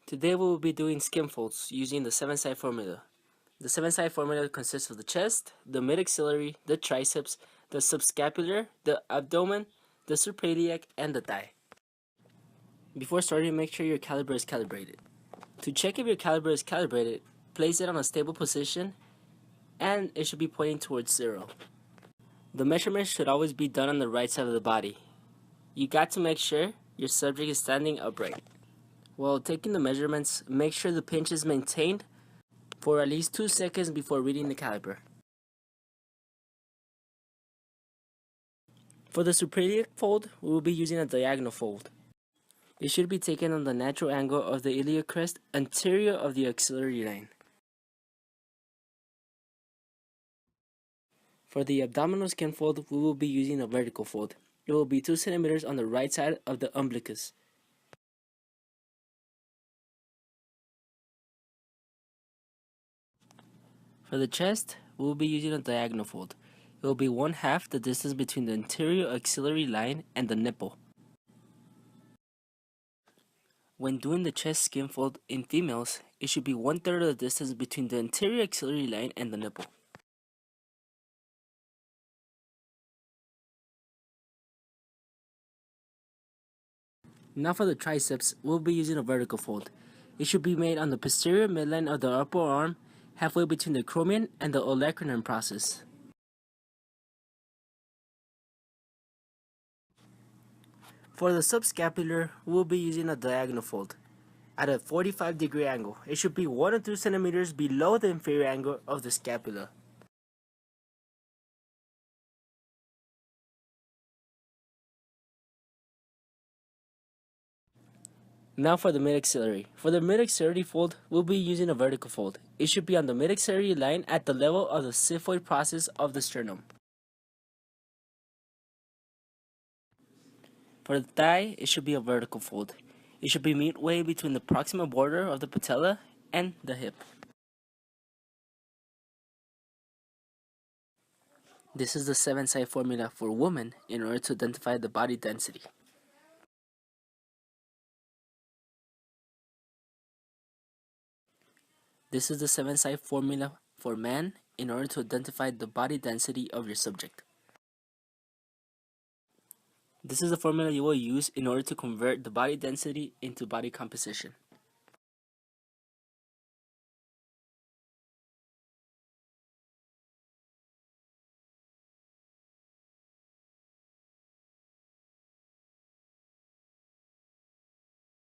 Today we will be doing skinfolds using the 7-side formula. The 7-side formula consists of the chest, the mid-axillary, the triceps, the subscapular, the abdomen, the suprailiac, and the thigh. Before starting, make sure your caliper is calibrated. To check if your caliper is calibrated, place it on a stable position and it should be pointing towards 0. The measurement should always be done on the right side of the body. You got to make sure your subject is standing upright. While taking the measurements, make sure the pinch is maintained for at least 2 seconds before reading the caliper. For the suprailiac fold, we will be using a diagonal fold. It should be taken on the natural angle of the iliac crest anterior of the axillary line. For the abdominal skin fold, we will be using a vertical fold. It will be 2 centimeters on the right side of the umbilicus. For the chest, we will be using a diagonal fold. It will be 1/2 the distance between the anterior axillary line and the nipple. When doing the chest skin fold in females, it should be 1/3 of the distance between the anterior axillary line and the nipple. Now for the triceps, we'll be using a vertical fold. It should be made on the posterior midline of the upper arm, halfway between the acromion and the olecranon process. For the subscapular, we'll be using a diagonal fold. At a 45-degree angle, it should be 1 or 2 centimeters below the inferior angle of the scapula. Now for the mid-axillary. For the mid-axillary fold, we'll be using a vertical fold. It should be on the mid-axillary line at the level of the xiphoid process of the sternum. For the thigh, it should be a vertical fold. It should be midway between the proximal border of the patella and the hip. This is the 7-side formula for women in order to identify the body density. This is the 7-side formula for man in order to identify the body density of your subject. This is the formula you will use in order to convert the body density into body composition.